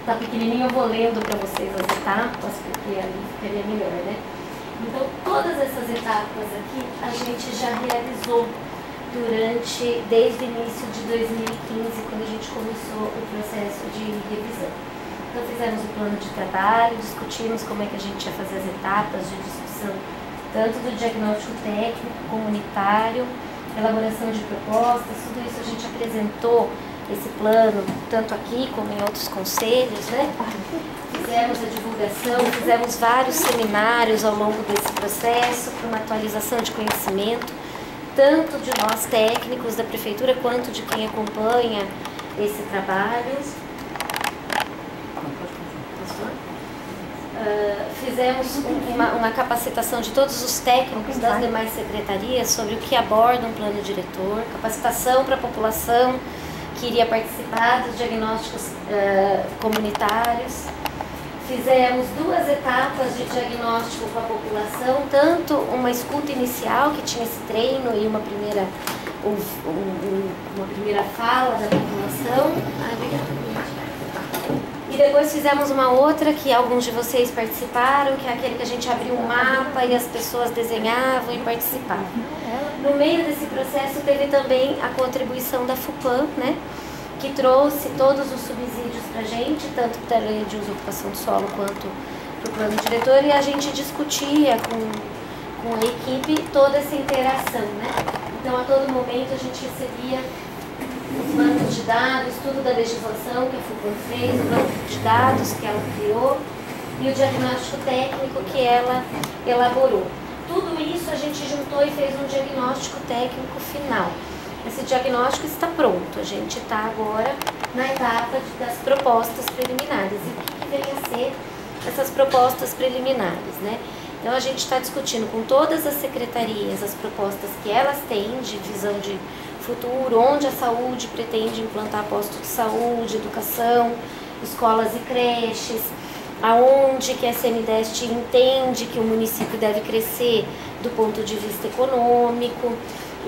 tá pequenininho, eu vou lendo para vocês as etapas, porque ali ficaria melhor, né? Então, todas essas etapas aqui, a gente já realizou desde o início de 2015, quando a gente começou o processo de revisão. Então, fizemos o plano de trabalho, discutimos como é que a gente ia fazer as etapas de discussão, tanto do diagnóstico técnico, comunitário, elaboração de propostas, tudo isso a gente apresentou, esse plano, tanto aqui como em outros conselhos, né? Fizemos a divulgação, fizemos vários seminários ao longo desse processo, para uma atualização de conhecimento, tanto de nós técnicos da prefeitura, quanto de quem acompanha esse trabalho. Fizemos uma capacitação de todos os técnicos das demais secretarias sobre o que aborda um plano diretor, capacitação para a população que iria participar dos diagnósticos comunitários. Fizemos 2 etapas de diagnóstico com a população, tanto uma escuta inicial, que tinha esse treino e uma primeira fala da população. E depois fizemos uma outra que alguns de vocês participaram, que é aquele que a gente abriu um mapa e as pessoas desenhavam e participavam. No meio desse processo teve também a contribuição da FUPAM, né, que trouxe todos os subsídios para a gente, tanto para a lei de uso e ocupação do solo quanto para o plano diretor, e a gente discutia com a equipe toda essa interação, né? Então, a todo momento a gente recebia os bancos de dados, tudo da legislação que a FUPAM fez, o banco de dados que ela criou e o diagnóstico técnico que ela elaborou. Tudo isso a gente juntou e fez um diagnóstico técnico final. Esse diagnóstico está pronto, a gente está agora na etapa das propostas preliminares. E o que vem a ser essas propostas preliminares, né? Então a gente está discutindo com todas as secretarias as propostas que elas têm de visão de futuro, onde a saúde pretende implantar postos de saúde, educação, escolas e creches, aonde que a SMDEST entende que o município deve crescer do ponto de vista econômico,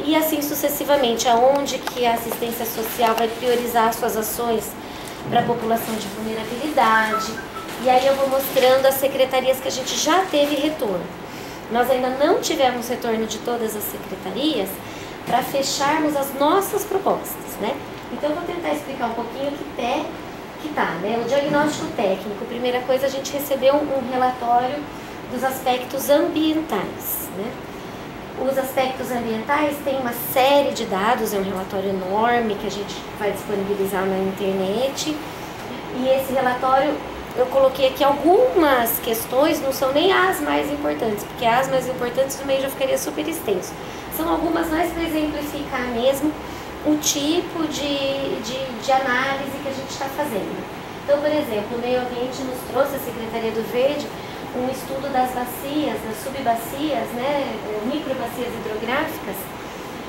e assim sucessivamente, aonde que a assistência social vai priorizar suas ações para a população de vulnerabilidade. E aí eu vou mostrando as secretarias que a gente já teve retorno. Nós ainda não tivemos retorno de todas as secretarias para fecharmos as nossas propostas, né? Então eu vou tentar explicar um pouquinho que pé que tá, né? O diagnóstico técnico, primeira coisa, a gente recebeu um relatório dos aspectos ambientais, né? Os aspectos ambientais têm uma série de dados, é um relatório enorme que a gente vai disponibilizar na internet. E esse relatório, eu coloquei aqui algumas questões, não são nem as mais importantes, porque as mais importantes no meio já ficaria super extenso. São algumas mais para exemplificar mesmo o tipo de análise que a gente está fazendo. Então, por exemplo, o meio ambiente nos trouxe, a Secretaria do Verde, um estudo das bacias, das subbacias, né, microbacias hidrográficas,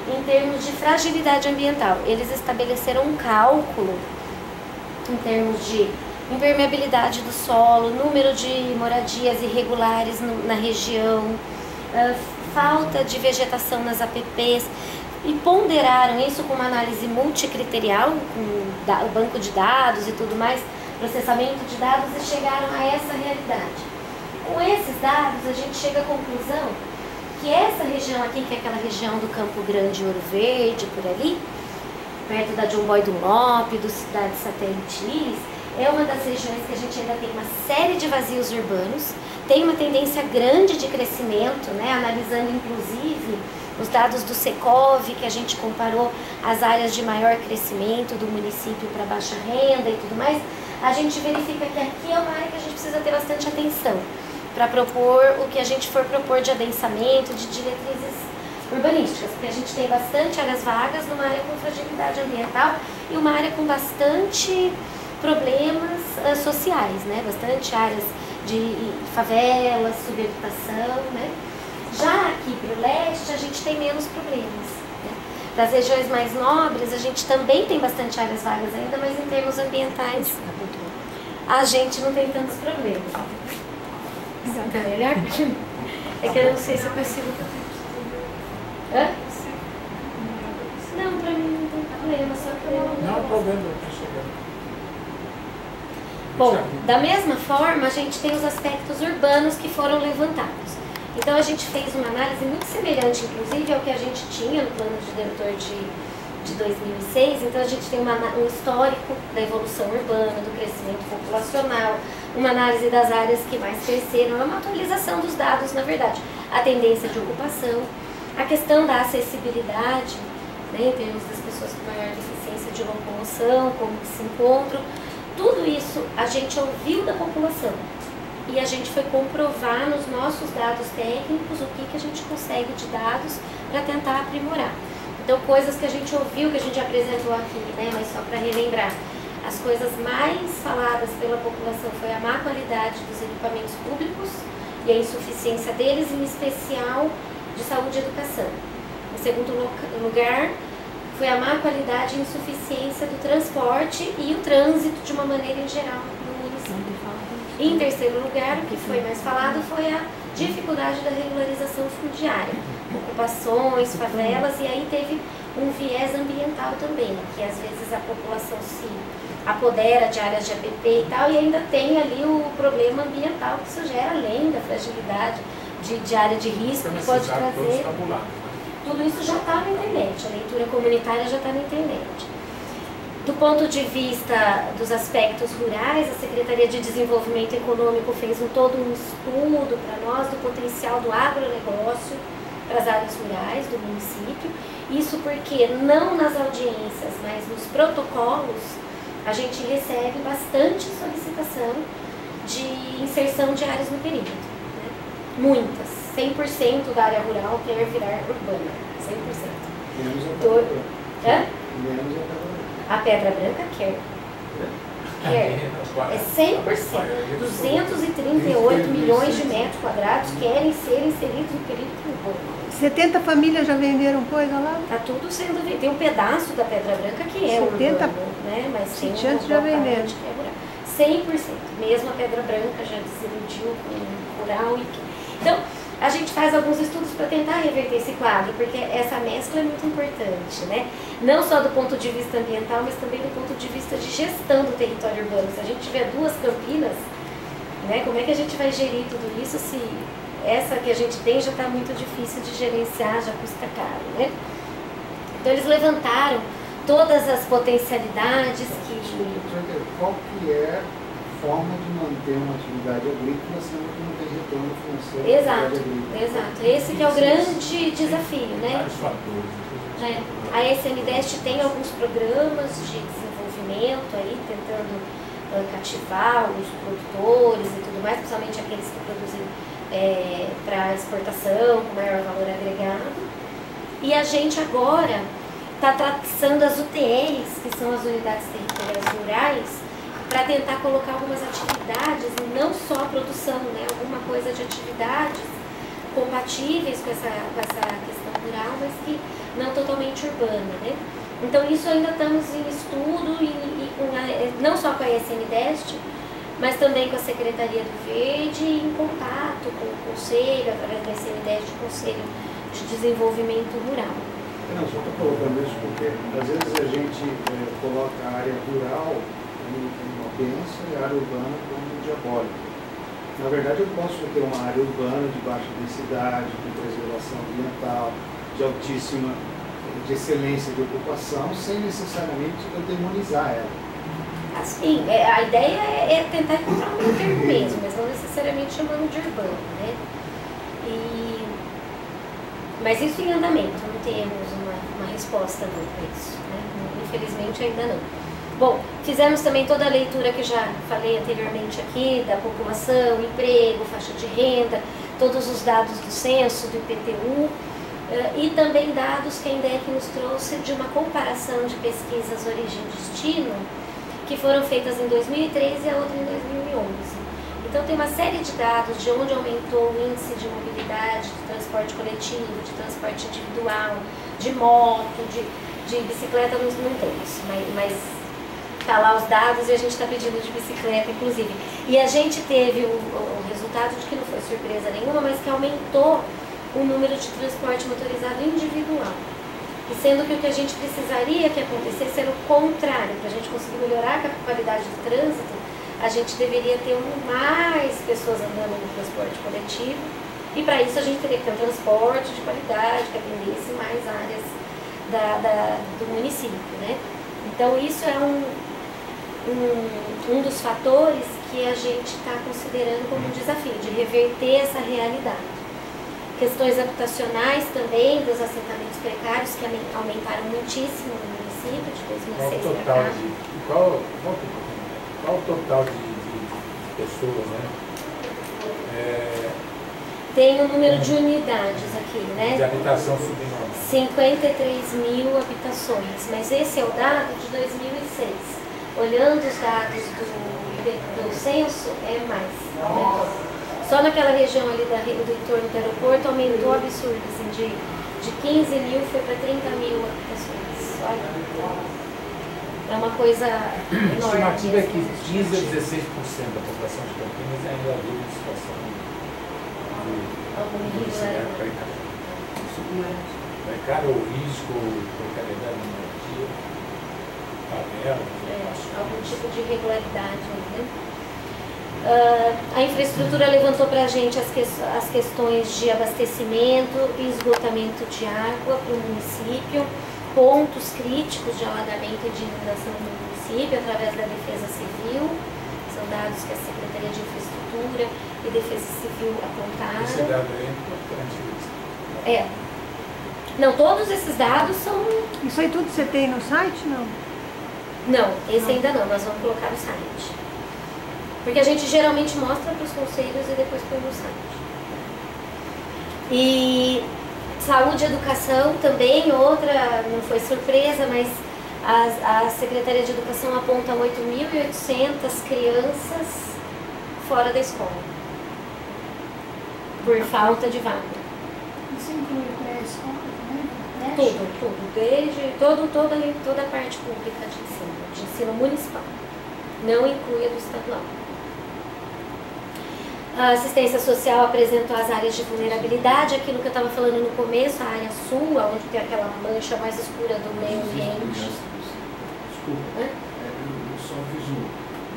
em termos de fragilidade ambiental. Eles estabeleceram um cálculo em termos de impermeabilidade do solo, número de moradias irregulares na região, falta de vegetação nas APPs, e ponderaram isso com uma análise multicriterial, com o banco de dados e tudo mais, processamento de dados, e chegaram a essa realidade. Com esses dados, a gente chega à conclusão que essa região aqui, que é aquela região do Campo Grande e Ouro Verde, por ali, perto da John Boy Dunlop, do Cidade Satélite Illes, é uma das regiões que a gente ainda tem uma série de vazios urbanos, tem uma tendência grande de crescimento, né, analisando inclusive os dados do Secov, que a gente comparou as áreas de maior crescimento do município para baixa renda e tudo mais, a gente verifica que aqui é uma área que a gente precisa ter bastante atenção para propor o que a gente for propor de adensamento, de diretrizes urbanísticas, porque a gente tem bastante áreas vagas numa área com fragilidade ambiental e uma área com bastante problemas sociais, né? Bastante áreas de favelas, subhabitação, né? Já aqui para o leste a gente tem menos problemas, né? Das regiões mais nobres a gente também tem bastante áreas vagas ainda, mas em termos ambientais a gente não tem tantos problemas. Tá melhor? É que eu não sei se eu consigo. Hã? Não, pra mim não tem problema, só que eu não há problema, tá chegando. Bom, da mesma forma, a gente tem os aspectos urbanos que foram levantados. Então, a gente fez uma análise muito semelhante, inclusive, ao que a gente tinha no plano diretor de 2006. Então, a gente tem um histórico da evolução urbana, do crescimento populacional, uma análise das áreas que mais cresceram, uma atualização dos dados, na verdade, a tendência de ocupação, a questão da acessibilidade, né, em termos das pessoas com maior deficiência de locomoção, como que se encontram. Tudo isso a gente ouviu da população e a gente foi comprovar nos nossos dados técnicos o que a gente consegue de dados para tentar aprimorar. Então, coisas que a gente ouviu, que a gente apresentou aqui, né, mas só para relembrar, as coisas mais faladas pela população foi a má qualidade dos equipamentos públicos e a insuficiência deles, em especial de saúde e educação. Em segundo lugar, foi a má qualidade e insuficiência do transporte e o trânsito de uma maneira em geral no município. E em terceiro lugar, o que foi mais falado foi a dificuldade da regularização fundiária, ocupações, favelas, e aí teve um viés ambiental também, que às vezes a população se apodera de áreas de APP e tal, e ainda tem ali o problema ambiental que isso gera, além da fragilidade de área de risco que pode trazer. Tudo isso já está na internet, a leitura comunitária já está na internet. Do ponto de vista dos aspectos rurais, a Secretaria de Desenvolvimento Econômico fez todo um estudo para nós do potencial do agronegócio para as áreas rurais do município. Isso porque não nas audiências, mas nos protocolos, a gente recebe bastante solicitação de inserção de áreas no perímetro, né? Muitas. 100% da área rural quer virar urbana, 100%. Menos a Pedra Branca. Hã? Menos A Pedra Branca quer. Quer. É 100%. 238 milhões de metros quadrados querem ser inseridos no perímetro urbano. 70 famílias já venderam coisa lá? Está tudo sendo vendido. Tem um pedaço da Pedra Branca que é 70, urbano, né? Mas tem já venderam. Que é rural. 100%. Mesmo a Pedra Branca já desiludiu com o rural. Então, a gente faz alguns estudos para tentar reverter esse quadro, porque essa mescla é muito importante, né? Não só do ponto de vista ambiental, mas também do ponto de vista de gestão do território urbano. Se a gente tiver duas Campinas, né, como é que a gente vai gerir tudo isso se essa que a gente tem já está muito difícil de gerenciar, já custa caro, né? Então eles levantaram todas as potencialidades que... Qual que é a forma de manter uma atividade agrícola sendo que não tem retorno financeiro? Exato, exato. Esse que é o grande desafio, né? A SNDEST tem alguns programas de desenvolvimento aí, tentando cativar os produtores e tudo mais, principalmente aqueles que produzem para exportação, com maior valor agregado. E a gente agora está traçando as UTRs, que são as unidades territoriais rurais, para tentar colocar algumas atividades, não só a produção, né, alguma coisa de atividades compatíveis com essa questão rural, mas que não totalmente urbana, né? Então isso ainda estamos em estudo, não só com a SNDEST, mas também com a Secretaria do Verde, em contato com o Conselho, através da SNDEST, o Conselho de Desenvolvimento Rural. Não, só estou colocando isso porque às vezes a gente coloca a área rural como uma bênção e a área urbana como um diabólico. Na verdade, eu posso ter uma área urbana de baixa densidade, de preservação ambiental, de excelência de ocupação, sem necessariamente eu demonizar ela. Assim, a ideia é tentar encontrar um termo mesmo, mas não necessariamente chamando de urbano, né? Mas isso em andamento, não temos uma resposta não para isso, né? Infelizmente ainda não. Bom, fizemos também toda a leitura que já falei anteriormente aqui, da população, emprego, faixa de renda, todos os dados do censo, do IPTU, e também dados que a INDEC nos trouxe de uma comparação de pesquisas origem e destino, que foram feitas em 2013 e a outra em 2011. Então tem uma série de dados de onde aumentou o índice de mobilidade, de transporte coletivo, de transporte individual, de moto, de bicicleta, não temos, mas tá lá os dados e a gente está pedindo de bicicleta, inclusive. E a gente teve o resultado de que não foi surpresa nenhuma, mas que aumentou o número de transporte motorizado individual. E sendo que o que a gente precisaria que acontecesse era o contrário, para a gente conseguir melhorar a qualidade do trânsito, a gente deveria ter mais pessoas andando no transporte coletivo, e para isso a gente teria que ter um transporte de qualidade que atendesse mais áreas do município, né? Então isso é um dos fatores que a gente está considerando como um desafio, de reverter essa realidade. Questões habitacionais também, dos assentamentos precários, que aumentaram muitíssimo no município de 2006 para cá. Qual o total de pessoas, né? Tem um número de unidades aqui, né? De habitação subnormal. 53 mil habitações, mas esse é o dado de 2006. Olhando os dados do censo, é mais. Aumentou. Só naquela região ali do entorno do aeroporto aumentou absurdo, assim, de 15 mil foi para 30 mil habitações. Olha. É uma coisa enorme. A estimativa é que 15 a 16% da população de Campinas ainda vive em situação de precário ou risco, precariedade de moradia, favela. Algum tipo de irregularidade, né? A infraestrutura levantou para a gente as questões de abastecimento e esgotamento de água para o município, pontos críticos de alagamento e de inundação no município através da Defesa Civil. São dados que a Secretaria de Infraestrutura e Defesa Civil apontaram. Esse dado é importante. Não, todos esses dados são... Isso aí tudo você tem no site, não? Não, esse ainda não, nós vamos colocar no site. Porque a gente geralmente mostra para os conselhos e depois põe no site. E saúde e educação também, outra, não foi surpresa, mas a Secretaria de Educação aponta 8.800 crianças fora da escola, por falta de vaga. Isso inclui pré-escola também? Tudo, desde toda a parte pública de ensino municipal, não inclui a do estadual. A assistência social apresentou as áreas de vulnerabilidade, aquilo que eu estava falando no começo, a área sul, onde tem aquela mancha mais escura do meio ambiente. Desculpa, eu só fiz uma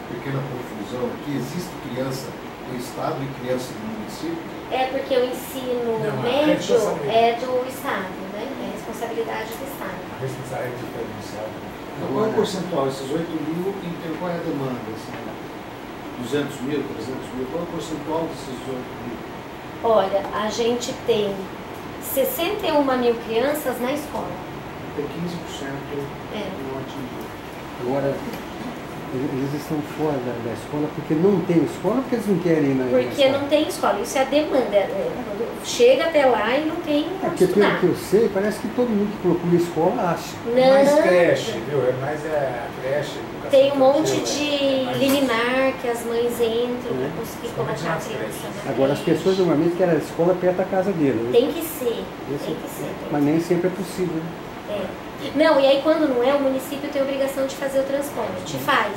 pequena confusão aqui. Existe criança do Estado e criança do município? É porque o ensino médio é do Estado, né? É responsabilidade do Estado. A responsabilidade diferencial. Qual é o percentual? Esses 8 mil, qual é a demanda? Assim, 200 mil, 300 mil? Qual é o percentual desses 8 mil? Olha, a gente tem 61 mil crianças na escola. Tem 15% não atingido. Agora, eles estão fora da escola porque não tem escola ou porque eles não querem ir na Porque escola? não tem escola, isso é a demanda. Quando chega até lá e não tem onde Porque pelo estudar. que eu sei, parece que todo mundo que procura escola acha. Mais Não, creche, viu? É mais a creche. Educação tem um monte infantil, de liminar que as mães entram para É. conseguir colocar a criança na Agora, as creche. pessoas normalmente querem a escola perto da casa dele. Tem que ser, Esse- tem que ser. Mas nem sempre é possível. É. Não, e aí quando não é, o município tem a obrigação de fazer o transporte. Faz.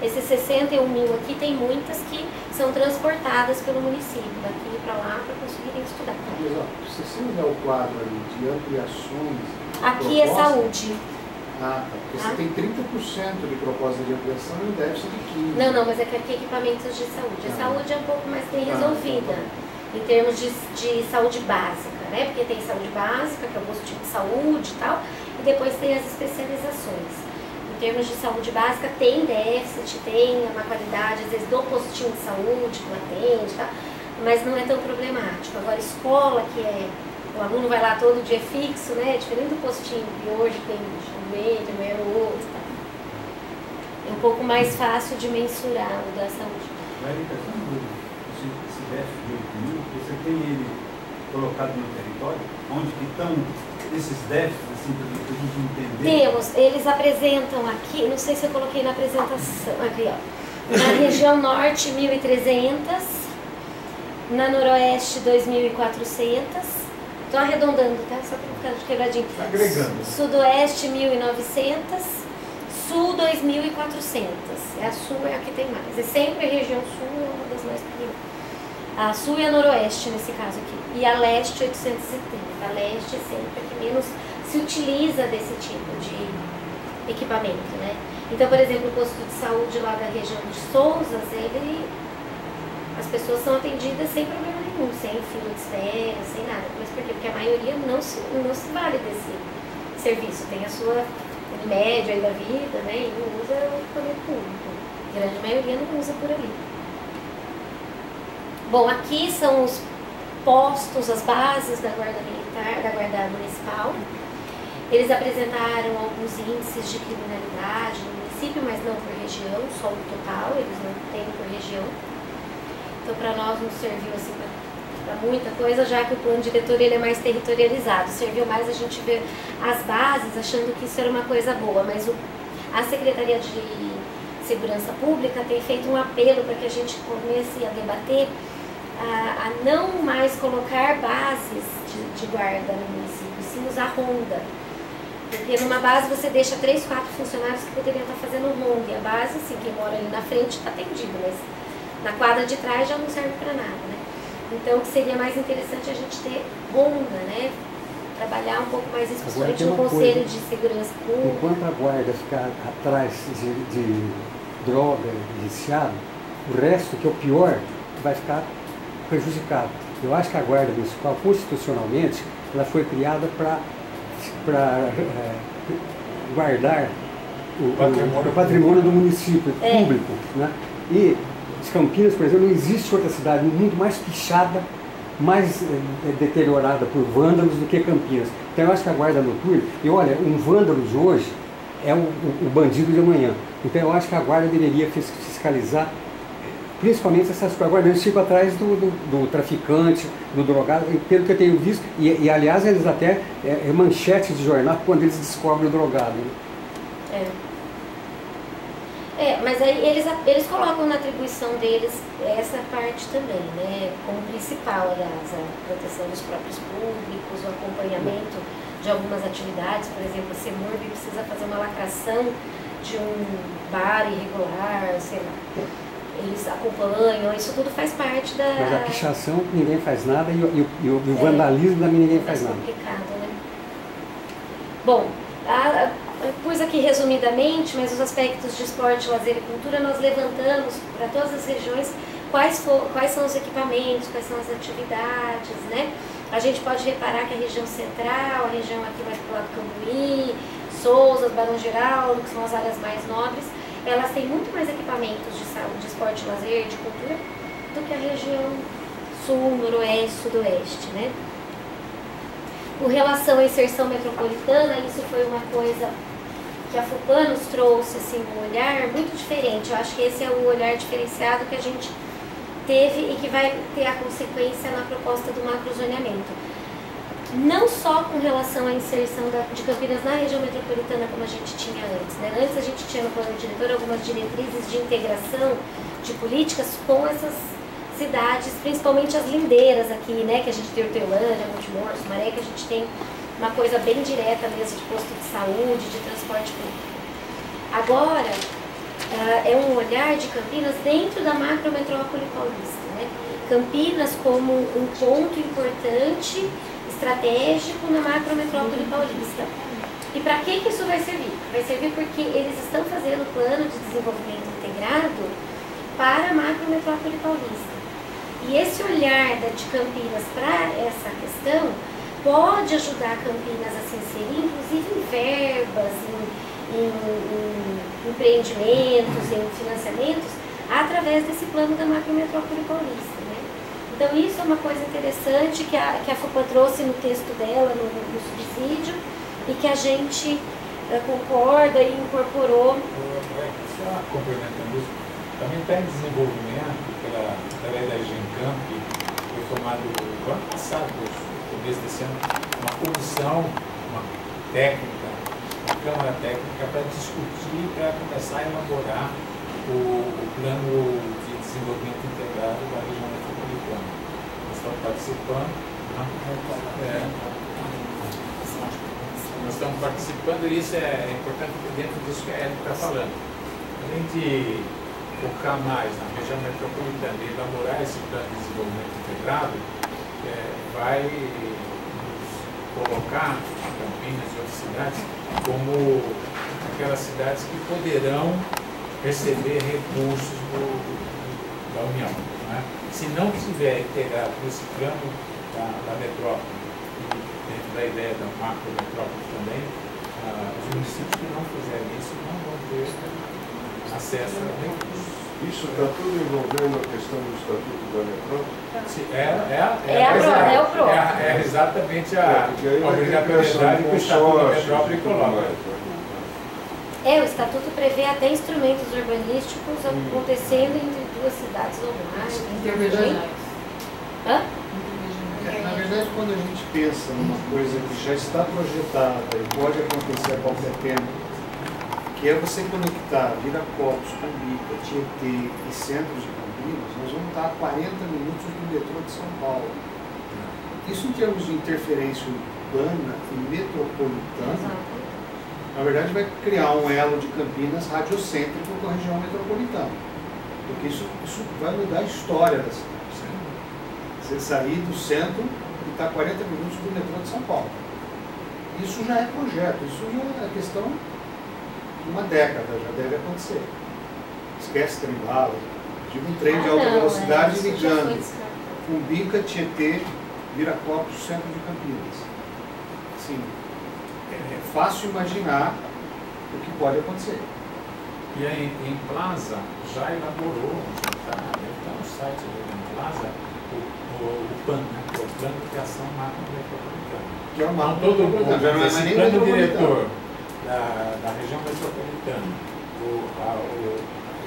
É. Esses 61 mil aqui, tem muitas que são transportadas pelo município, daqui para lá, para conseguirem estudar. Mas, ó, se você olhar o quadro ali de ampliações... Aqui é propostas- saúde. Ah, tá. Porque você tem 30% de proposta de ampliação e um déficit de 15%. Não, mas é que aqui é equipamentos de saúde. A saúde é um pouco mais bem resolvida, em termos de saúde básica, né? Porque tem saúde básica, que é o postinho de saúde e tal, e depois tem as especializações. Em termos de saúde básica, tem déficit, tem uma qualidade, às vezes, do postinho de saúde que atende, tá? Mas não é tão problemático. Agora, escola, que é... O aluno vai lá todo dia fixo, né? Diferente do postinho que hoje tem um mês, amanhã no outro, tá? É um pouco mais fácil de mensurar o da saúde. Érica, esse déficit de 8 mil, você tem ele colocado no território? Onde que estão esses déficits, assim, para a gente entender? Temos, eles apresentam aqui, não sei se eu coloquei na apresentação, aqui ó, na região norte 1.300, na noroeste 2.400, estou arredondando, tá? Só para ficar de quebradinho. Tá agregando. Sudoeste 1.900, sul 2.400, a sul é a que tem mais, é sempre a região sul é uma das mais pequenas. A sul e a noroeste nesse caso aqui, e a leste 870, a leste é sempre a que menos se utiliza desse tipo de equipamento, né? Então, por exemplo, o posto de saúde lá da região de Souzas, as pessoas são atendidas sem problema nenhum, sem fila de espera, sem nada. Mas por quê? Porque a maioria não se vale desse serviço, tem a sua média aí da vida, né, e não usa o equipamento público. A grande maioria não usa por ali. Bom, aqui são os postos, as bases da Guarda Militar, da Guarda Municipal. Eles apresentaram alguns índices de criminalidade no município, mas não por região, só o total, eles não têm por região. Então, para nós não serviu assim para muita coisa, já que o plano diretor ele é mais territorializado. Serviu mais a gente ver as bases, achando que isso era uma coisa boa, mas a Secretaria de Segurança Pública tem feito um apelo para que a gente comece a debater a não mais colocar bases de guarda no município, sim usar ronda. Porque numa base você deixa 3, 4 funcionários que poderiam estar fazendo ronda, e a base, assim, quem mora ali na frente está atendido, mas na quadra de trás já não serve para nada, né? Então, o que seria mais interessante é a gente ter ronda, né? Trabalhar um pouco mais isso, principalmente no Conselho de Segurança Pública. Enquanto a guarda ficar atrás de droga, viciado, o resto, que é o pior, vai ficar prejudicado. Eu acho que a Guarda Municipal, constitucionalmente, ela foi criada para guardar o patrimônio do município público, né? E Campinas, por exemplo, não existe outra cidade no mundo mais pichada, mais deteriorada por vândalos do que Campinas. Então eu acho que a guarda noturna, e olha, um vândalo de hoje é o bandido de amanhã. Então eu acho que a guarda deveria fiscalizar principalmente essas coisas. Agora eles ficam atrás do traficante, do drogado, pelo que eu tenho visto, e aliás eles até manchetes de jornal quando eles descobrem o drogado. Né? Mas aí eles colocam na atribuição deles essa parte também, né? Como principal, aliás, a proteção dos próprios públicos, o acompanhamento de algumas atividades. Por exemplo, a CEMURB precisa fazer uma lacração de um bar irregular, sei lá. Eles acompanham, isso tudo faz parte da... Mas a pichação ninguém faz nada e o vandalismo também ninguém faz nada. É complicado, né? Bom, pus aqui resumidamente, mas os aspectos de esporte, lazer e cultura nós levantamos para todas as regiões quais são os equipamentos, quais são as atividades, né? A gente pode reparar que a região central, a região aqui mais pro lado do Cambuí, Souzas, Barão Geraldo, que são as áreas mais nobres, elas têm muito mais equipamentos de saúde, de esporte, lazer, de cultura, do que a região sul, noroeste, sudoeste, né? Com relação à inserção metropolitana, isso foi uma coisa que a FUPAN nos trouxe, assim, um olhar muito diferente. Eu acho que esse é o olhar diferenciado que a gente teve e que vai ter a consequência na proposta do macrozoneamento. Não só com relação à inserção de Campinas na região metropolitana como a gente tinha antes, né? Antes a gente tinha no plano diretor algumas diretrizes de integração de políticas com essas cidades, principalmente as lindeiras aqui, né? Que a gente tem Hortelândia, Montemor, Sumaré, que a gente tem uma coisa bem direta mesmo de posto de saúde, de transporte público. Agora, é um olhar de Campinas dentro da macrometrópole paulista, né? Campinas como um ponto importante, estratégico na macrometrópole paulista. E para que isso vai servir? Vai servir porque eles estão fazendo o plano de desenvolvimento integrado para a macrometrópole paulista. E esse olhar de Campinas para essa questão pode ajudar Campinas a se inserir, inclusive em verbas, em empreendimentos, em financiamentos, através desse plano da macrometrópole paulista, né? Então isso é uma coisa interessante que a FUPA trouxe no texto dela, no subsídio, e que a gente concorda e incorporou. Só complementando isso, também está em desenvolvimento, através da Gencamp, que foi formado no ano passado, no começo desse ano, uma comissão, uma técnica, uma câmara técnica para discutir, para começar a elaborar o plano de desenvolvimento integrado da região metropolitana. Nós estamos participando. Nós estamos participando e isso é importante dentro disso que a Érica está falando. Além de focar mais na região metropolitana e elaborar esse plano de desenvolvimento integrado, vai nos colocar Campinas e outras cidades como aquelas cidades que poderão receber recursos da União. Né? Se não tiver integrado esse plano da metrópole, dentro da ideia da macro-metrópole também, os municípios que não fizerem isso não vão ter acesso a recursos. Isso está tudo envolvendo a questão do Estatuto da Metrópole? É o PRO. É exatamente a obrigatoriedade que o Estatuto da Metrópole coloca. O Estatuto prevê até instrumentos urbanísticos acontecendo entre duas cidades ou mais. Interregionais. Hã? Na verdade, quando a gente pensa numa coisa que já está projetada e pode acontecer a qualquer tempo, que é você conectar Viracopos, Cumbica, Tietê e centros de Campinas, nós vamos estar a 40 minutos do metrô de São Paulo. Isso em termos de interferência urbana e metropolitana, na verdade vai criar um elo de Campinas radiocêntrico com a região metropolitana. Porque isso vai mudar a história da cidade. Você sair do centro e está a 40 minutos do metrô de São Paulo. Isso já é projeto, isso já é questão de uma década, já deve acontecer. Esquece trem-bala, digo um trem de alta velocidade ligando Cumbica, Tietê, Viracopos, centro de Campinas. Assim, é fácil imaginar o que pode acontecer. E aí, em Plaza, já elaborou, já está no site do Plaza, o PAN, né, que é o Plano de Ação Macro-Metropolitana. Que é o Então, todo mundo, já não é esse nem plano metropolitano. diretor da região metropolitana,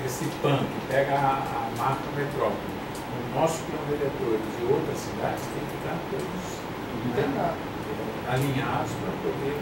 esse PAN que pega a macro-metrópole, o nosso plano diretor de outras cidades tem que estar todos alinhados para poder